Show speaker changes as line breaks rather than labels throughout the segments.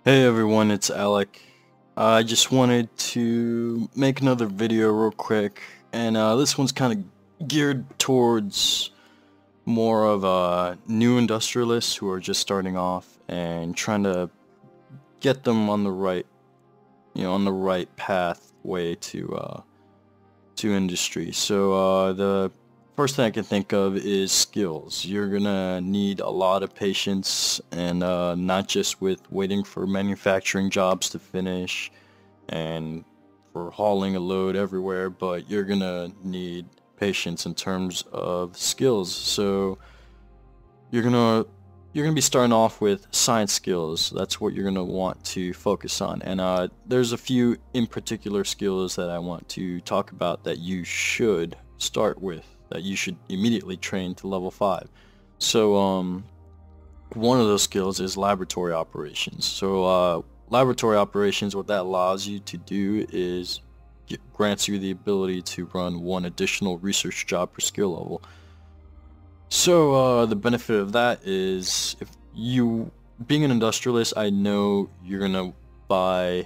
Hey everyone, it's Alec. I just wanted to make another video real quick, and this one's kind of geared towards more of new industrialists who are just starting off and trying to get them on the right, on the right pathway to industry. So the first thing I can think of is skills. You're gonna need a lot of patience, and not just with waiting for manufacturing jobs to finish and for hauling a load everywhere, but you're gonna need patience in terms of skills. So you're gonna be starting off with science skills. That's what you're gonna want to focus on, and there's a few in particular skills that I want to talk about that you should start with, that you should immediately train to level 5. So one of those skills is laboratory operations. So laboratory operations, what that allows you to do is grants you the ability to run one additional research job per skill level. So the benefit of that is, if you, being an industrialist, I know you're gonna buy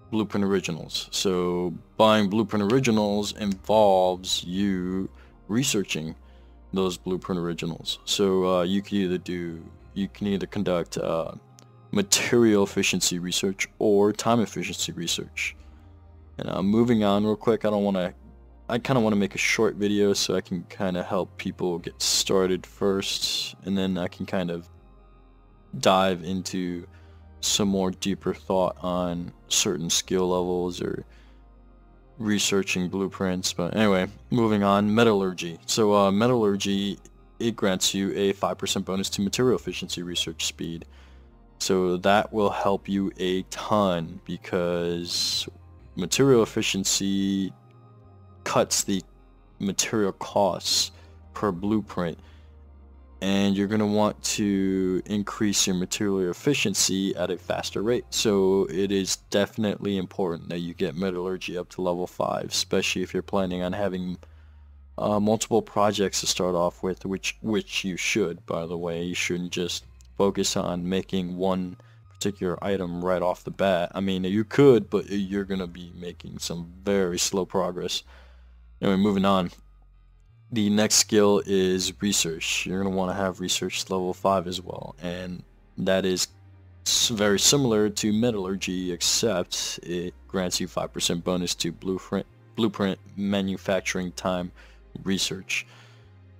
blueprint originals. So buying blueprint originals involves you researching those blueprint originals. So you can either conduct material efficiency research or time efficiency research. And moving on real quick, I kind of want to make a short video so I can kind of help people get started first, and then I can kind of dive into some more deeper thought on certain skill levels or researching blueprints. But anyway, moving on, metallurgy. So metallurgy, it grants you a 5% bonus to material efficiency research speed. So that will help you a ton, because material efficiency cuts the material costs per blueprint, and you're going to want to increase your material efficiency at a faster rate. So it is definitely important that you get metallurgy up to level 5, especially if you're planning on having multiple projects to start off with, which you should, by the way. You shouldn't just focus on making one particular item right off the bat. I mean, you could, but you're going to be making some very slow progress. Anyway, moving on. The next skill is research. You're going to want to have research level 5 as well, and that is very similar to metallurgy, except it grants you 5% bonus to blueprint manufacturing time research.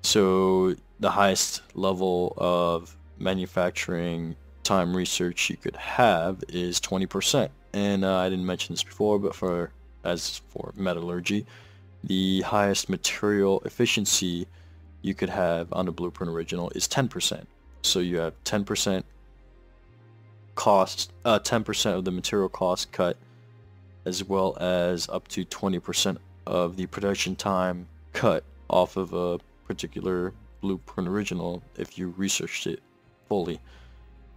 So the highest level of manufacturing time research you could have is 20%, and I didn't mention this before, but as for metallurgy, the highest material efficiency you could have on a blueprint original is 10%. So you have 10% cost, 10% of the material cost cut, as well as up to 20% of the production time cut off of a particular blueprint original if you researched it fully.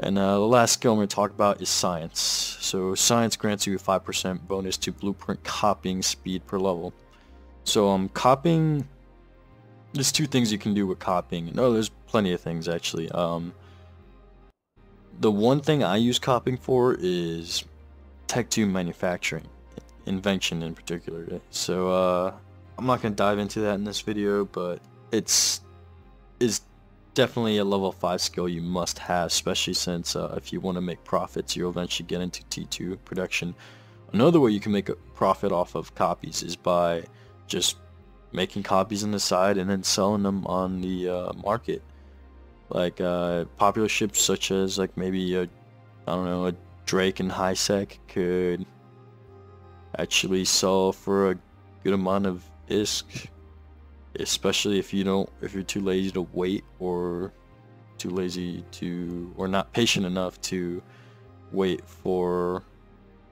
And the last skill I'm going to talk about is science. So science grants you a 5% bonus to blueprint copying speed per level. So copying, there's two things you can do with copying. No, there's plenty of things actually. The one thing I use copying for is Tech 2 manufacturing, invention in particular. So I'm not going to dive into that in this video, but is definitely a level 5 skill you must have, especially since if you want to make profits, you'll eventually get into T2 production. Another way you can make a profit off of copies is by just making copies on the side and then selling them on the market. Like popular ships such as maybe I don't know, a Drake and Highsec could actually sell for a good amount of ISK, especially if you're too lazy to wait, or or not patient enough to wait for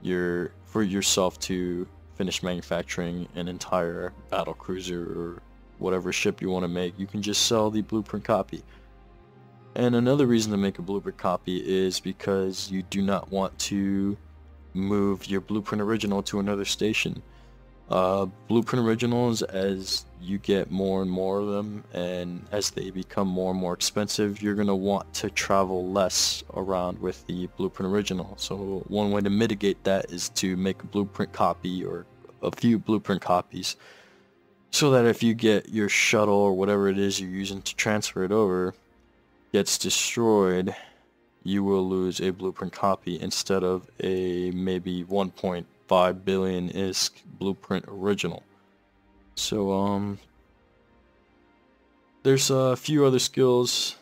yourself to finish manufacturing an entire battle cruiser or whatever ship you want to make. You can just sell the blueprint copy. And another reason to make a blueprint copy is because you do not want to move your blueprint original to another station. Blueprint originals, as you get more and more of them and as they become more and more expensive, you're going to want to travel less around with the blueprint original. So one way to mitigate that is to make a blueprint copy or a few blueprint copies, so that if you get your shuttle or whatever it is you're using to transfer it over gets destroyed, you will lose a blueprint copy instead of a maybe 1.5 billion ISK blueprint original. So there's a few other skills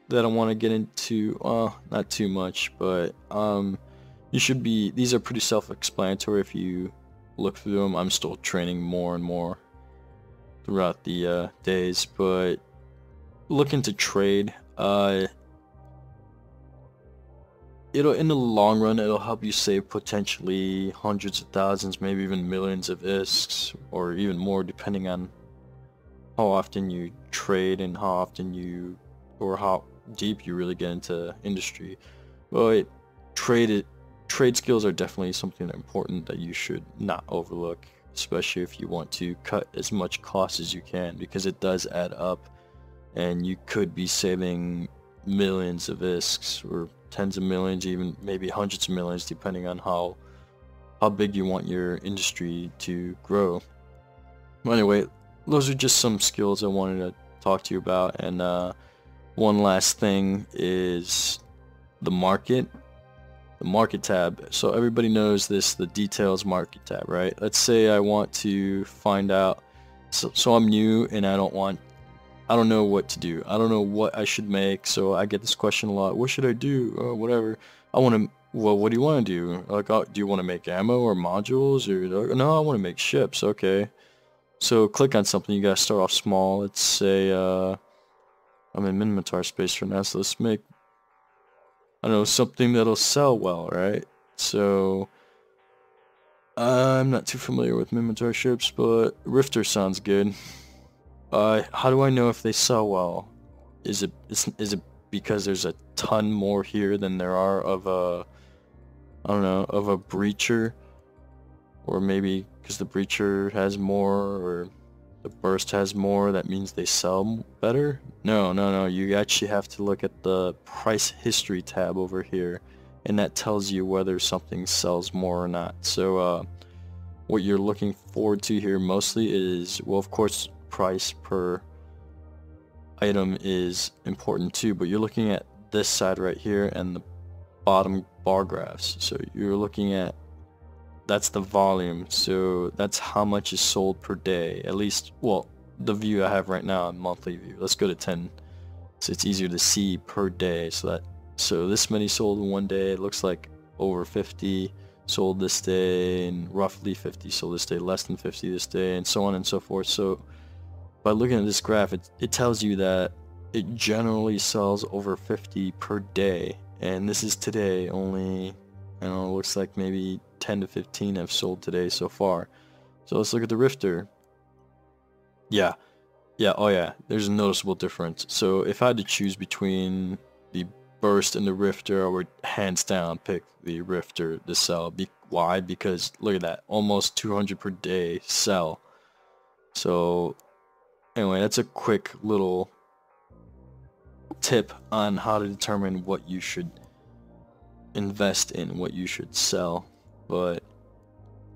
that I want to get into, not too much, but these are pretty self-explanatory if you look through them. I'm still training more and more throughout the days, but look into trade. It'll, in the long run, it'll help you save potentially hundreds of thousands, maybe even millions of ISKs, or even more, depending on how often you trade and how deep you really get into industry. But trade skills are definitely something important that you should not overlook, especially if you want to cut as much cost as you can, because it does add up, and you could be saving millions of ISKs, or tens of millions, even maybe hundreds of millions, depending on how big you want your industry to grow. Well, anyway, those are just some skills I wanted to talk to you about. And one last thing is the market tab. So everybody knows this, the details market tab, right? Let's say I want to find out, so I'm new and I don't know what to do. I don't know what I should make, so I get this question a lot. What should I do? Whatever. Well, what do you want to do? Like, do you want to make ammo or modules? Or no, I want to make ships. Okay. So click on something. You gotta start off small. Let's say I'm in Minotaur space for now, so let's make, I don't know, something that'll sell well, right? So I'm not too familiar with Minotaur ships, but Rifter sounds good. How do I know if they sell well? Is it because there's a ton more here than there are of a, I don't know, of a breacher? Or maybe because the breacher has more, or the burst has more, that means they sell better? No, you actually have to look at the price history tab over here, and that tells you whether something sells more or not. So what you're looking forward to here mostly is, well, of course, price per item is important too, but you're looking at this side right here and the bottom bar graphs. So you're looking at, that's the volume, so that's how much is sold per day, at least, well, the view I have right now, a monthly view. Let's go to 10, so it's easier to see per day. So this many sold in one day. It looks like over 50 sold this day, and roughly 50 sold this day, less than 50 this day, and so on and so forth. So by looking at this graph, it tells you that it generally sells over 50 per day, and this is today. Only, I don't know, it looks like maybe 10 to 15 have sold today so far. So let's look at the Rifter. Yeah, oh yeah, there's a noticeable difference. So if I had to choose between the Burst and the Rifter, I would hands down pick the Rifter to sell. Why? Because look at that, almost 200 per day sell. So anyway, that's a quick little tip on how to determine what you should invest in, what you should sell. But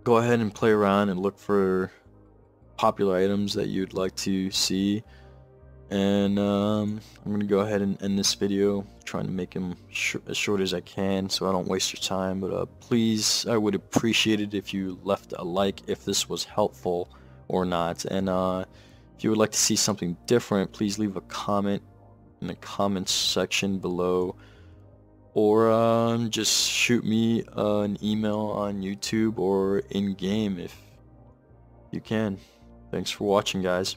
go ahead and play around and look for popular items that you'd like to see. And I'm going to go ahead and end this video, trying to make them as short as I can so I don't waste your time. But please, I would appreciate it if you left a like if this was helpful or not. And if you would like to see something different, please leave a comment in the comments section below, or just shoot me an email on YouTube or in game if you can. Thanks for watching, guys.